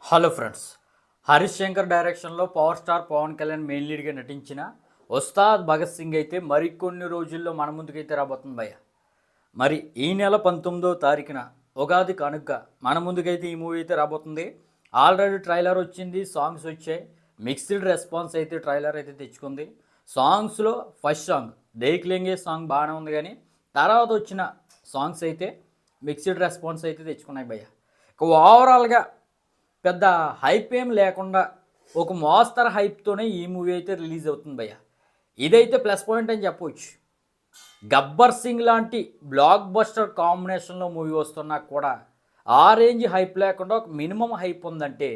Hello friends, Harish Shankar డైరెక్షన్లో power star Pawan Kalyan main లీడ్గా నటించిన ఉస్తాద్ భగత్ సింగ్ అయితే మరికొన్ని రోజుల్లో మన ముందుకైతే రాబోతుంది భయ్య. మరి ఈ నెల 19వ తారీఖున ఉగాది కానుక మన ముందుకైతే ఈ మూవీ అయితే రాబోతుంది. ఆల్రెడీ ట్రైలర్ వచ్చింది, సాంగ్స్ వచ్చాయి. మిక్స్డ్ రెస్పాన్స్ అయితే ట్రైలర్ అయితే తెచ్చుకుంది. సాంగ్స్లో ఫస్ట్ సాంగ్ దేఖ్లేంగే సాంగ్ బాగానే ఉంది, కానీ తర్వాత వచ్చిన సాంగ్స్ అయితే మిక్స్డ్ రెస్పాన్స్ అయితే తెచ్చుకున్నాయి భయ్య. ఇక ఓవరాల్గా పెద్ద హైప్ ఏం లేకుండా ఒక మోస్తరు హైప్తోనే ఈ మూవీ అయితే రిలీజ్ అవుతుంది భయ్య. ఇదైతే ప్లస్ పాయింట్ అని చెప్పవచ్చు. గబ్బర్ సింగ్ లాంటి బ్లాక్ బస్టర్ కాంబినేషన్లో మూవీ వస్తున్నా కూడా ఆ రేంజ్ హైప్ లేకుండా ఒక మినిమం హైప్ ఉందంటే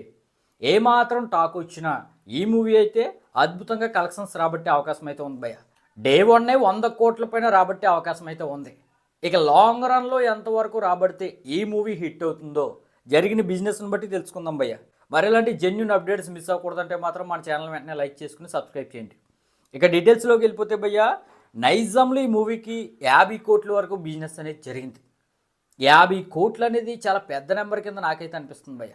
ఏమాత్రం టాక్ వచ్చినా ఈ మూవీ అయితే అద్భుతంగా కలెక్షన్స్ రాబట్టే అవకాశం అయితే ఉంది భయ్య. డే 1 100 కోట్ల పైన రాబట్టే అవకాశం అయితే ఉంది. ఇక లాంగ్ రన్లో ఎంతవరకు రాబడితే ఈ మూవీ హిట్ అవుతుందో జరిగిన బిజినెస్ని బట్టి తెలుసుకుందాం భయ్య. మరి ఇలాంటి జెన్యూన్ అప్డేట్స్ మిస్ అవ్వకూడదంటే మాత్రం మన ఛానల్ వెంటనే లైక్ చేసుకుని సబ్స్క్రైబ్ చేయండి. ఇక డీటెయిల్స్లోకి వెళ్ళిపోతే భయ్య, నైజాంలో ఈ మూవీకి 50 కోట్ల వరకు బిజినెస్ అనేది జరిగింది. 50 కోట్లు అనేది చాలా పెద్ద నెంబర్ కింద నాకైతే అనిపిస్తుంది భయ్య.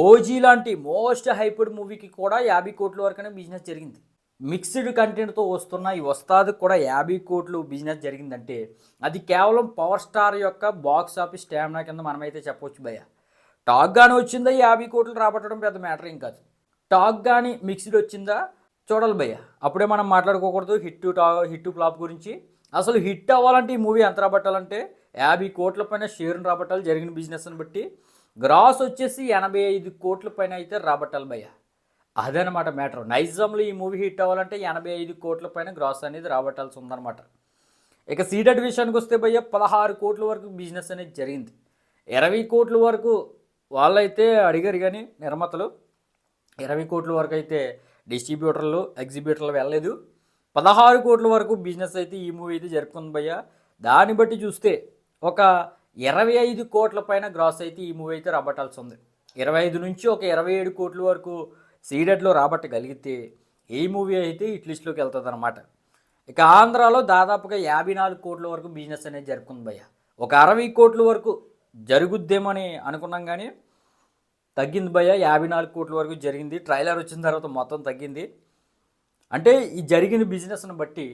ఓజీ లాంటి మోస్ట్ హైప్డ్ మూవీకి కూడా 50 కోట్ల వరకునే బిజినెస్ జరిగింది. మిక్స్డ్ కంటెంట్తో వస్తున్న ఈ వస్తాది కూడా 50 కోట్లు బిజినెస్ జరిగిందంటే అది కేవలం పవర్ స్టార్ యొక్క బాక్స్ ఆఫీస్ స్టామినా కింద మనమైతే చెప్పవచ్చు భయ్య. టాక్ కానీ వచ్చిందా 50 కోట్లు రాబట్టడం పెద్ద మ్యాటర్ ఏం కాదు. టాక్ కానీ మిక్స్డ్ వచ్చిందా చూడాలి భయ్య. అప్పుడే మనం మాట్లాడుకోకూడదు హిట్ ఫ్లాప్ గురించి. అసలు హిట్ అవ్వాలంటే ఈ మూవీ ఎంత రాబట్టాలంటే 50 కోట్ల పైన షేర్ని రాబట్టాలి. జరిగిన బిజినెస్ని బట్టి గ్రాస్ వచ్చేసి 85 కోట్ల పైన అయితే రాబట్టాలి భయ్య. అదనమాట మ్యాటర్. నైజాంలో ఈ మూవీ హిట్ అవ్వాలంటే 85 కోట్ల పైన గ్రాస్ అనేది రాబట్టాల్సి ఉందన్నమాట. ఇక సీడెడ్ విషయానికి వస్తే భయ్య 16 కోట్ల వరకు బిజినెస్ అనేది జరిగింది. 20 కోట్ల వరకు వాళ్ళైతే అడిగారు, కానీ నిర్మాతలు 20 కోట్ల వరకు అయితే డిస్ట్రిబ్యూటర్లు ఎగ్జిబ్యూటర్లు వెళ్ళలేదు. 16 కోట్ల వరకు బిజినెస్ అయితే ఈ మూవీ అయితే జరుపుకుంది భయ్య. దాన్ని బట్టి చూస్తే ఒక 25 కోట్ల పైన గ్రాస్ అయితే ఈ మూవీ అయితే రాబట్టాల్సి ఉంది. 25 నుంచి ఒక 27 కోట్ల వరకు సీడెడ్లో రాబట్టగలిగితే ఈ మూవీ అయితే హిట్ లిస్ట్లోకి వెళ్తుంది అనమాట. ఇక ఆంధ్రాలో దాదాపుగా 54 కోట్ల వరకు బిజినెస్ అనేది జరుపుకుంది భయ్య. ఒక 60 కోట్ల వరకు జరుగుద్దేమని అనుకున్నాం, కానీ తగ్గింది భయ్య. 54 కోట్ల వరకు జరిగింది. ట్రైలర్ వచ్చిన తర్వాత మొత్తం తగ్గింది. అంటే ఈ జరిగిన బిజినెస్ని బట్టి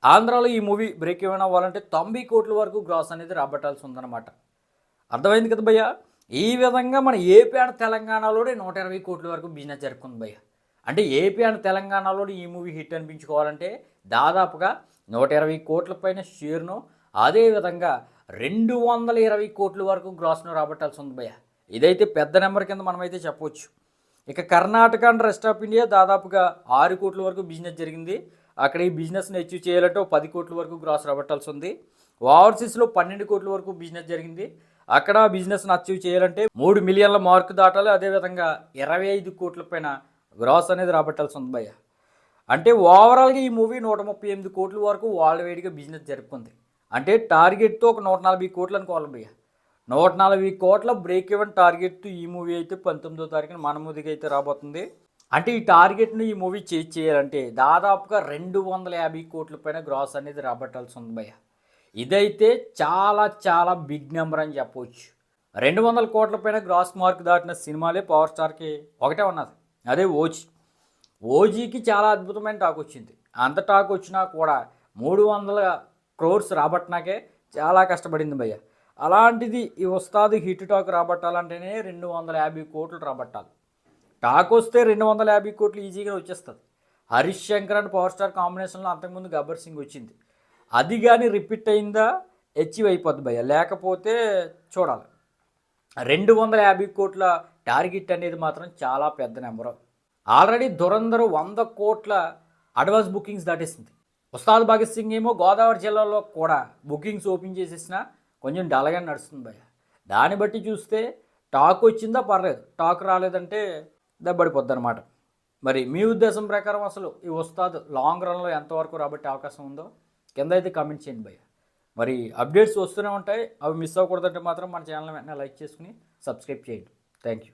ఆంధ్రాలో ఈ మూవీ బ్రేక్ ఏమైనా అవ్వాలంటే 90 కోట్ల వరకు గ్రాస్ అనేది రాబట్టాల్సి ఉందన్నమాట. అర్థమైంది కదా భయ్య. ఈ విధంగా మన ఏపీ అండ్ తెలంగాణలోనే 120 కోట్ల వరకు బిజినెస్ జరుపుకుంది భయ్య. అంటే ఏపీ అండ్ తెలంగాణలో ఈ మూవీ హిట్ అనిపించుకోవాలంటే దాదాపుగా 120 కోట్ల పైన షేర్ను, అదేవిధంగా 220 కోట్ల వరకు గ్రాస్ను రాబట్టాల్సి ఉంది భయ్య. ఇదైతే పెద్ద నెంబర్ కింద మనమైతే చెప్పవచ్చు. ఇక Karnataka and rest of India దాదాపుగా 6 కోట్ల వరకు బిజినెస్ జరిగింది. అక్కడ ఈ బిజినెస్ని అచీవ్ చేయాలంటే 10 కోట్ల వరకు గ్రాస్ రాబట్టాల్సి ఉంది. ఓవర్సీస్లో 12 కోట్ల వరకు బిజినెస్ జరిగింది. అక్కడ బిజినెస్ని అచీవ్ చేయాలంటే 3 మిలియన్ల మార్కు దాటాలి. అదేవిధంగా 25 కోట్ల పైన గ్రాస్ అనేది రాబట్టాల్సి ఉంది భయ్య. అంటే ఓవరాల్గా ఈ మూవీ 138 కోట్ల వరకు వాళ్ళ వేడిగా బిజినెస్ జరుపుకుంది. అంటే టార్గెట్తో ఒక 140 కోట్లు అనుకోవాలి భయ్య. 140 కోట్ల బ్రేక్ ఈవెన్ టార్గెట్తో ఈ మూవీ అయితే 19వ తారీఖున మన ముందుకు అయితే రాబోతుంది. అంటే ఈ టార్గెట్ను ఈ మూవీ చేజ్ చేయాలంటే దాదాపుగా 250 కోట్ల పైన గ్రాస్ అనేది రాబట్టాల్సి ఉంది భయ్య. ఇదైతే చాలా చాలా బిగ్ నెంబర్ అని చెప్పవచ్చు. 200 కోట్ల పైన గ్రాస్ మార్క్ దాటిన సినిమాలే పవర్ స్టార్కి ఒకటే ఉన్నది, అదే ఓజీ. ఓజీకి చాలా అద్భుతమైన టాక్ వచ్చింది. అంత టాక్ వచ్చినా కూడా 300 క్రోర్స్ రాబట్టినాకే చాలా కష్టపడింది భయ్య. అలాంటిది ఈ వస్తాది హిట్ టాక్ రాబట్టాలంటేనే 250 కోట్లు రాబట్టాలి. టాక్ వస్తే 250 కోట్లు ఈజీగా వచ్చేస్తుంది. Harish Shankar and power star కాంబినేషన్లో అంతకుముందు గబ్బర్ సింగ్ వచ్చింది. అది కానీ రిపీట్ అయిందా అచీవ్ అయిపోద్ది భయ్య. లేకపోతే చూడాలి. 250 కోట్ల టార్గెట్ అనేది మాత్రం చాలా పెద్ద నెంబరు. ఆల్రెడీ దురంధర్ 100 కోట్ల అడ్వాన్స్ బుకింగ్స్ దాటేసింది. ఉస్తాద్ భగత్ సింగ్ ఏమో గోదావరి జిల్లాలో కూడా బుకింగ్స్ ఓపెన్ చేసేసిన కొంచెం డల్గా నడుస్తుంది భయ్య. దాన్ని బట్టి చూస్తే టాక్ వచ్చిందా పర్లేదు, టాక్ రాలేదంటే దెబ్బడిపోద్ది అనమాట. మరి మీ ఉద్దేశం ప్రకారం అసలు ఈ ఉస్తాద్ లాంగ్ రన్లో ఎంతవరకు రాబట్టే అవకాశం ఉందో కింద అయితే కామెంట్ చేయండి భయ్య. మరి అప్డేట్స్ వస్తూనే ఉంటాయి, అవి మిస్ అవ్వకూడదంటే మాత్రం మన ఛానల్ వెంటనే లైక్ చేసుకుని సబ్స్క్రైబ్ చేయండి. Thank you.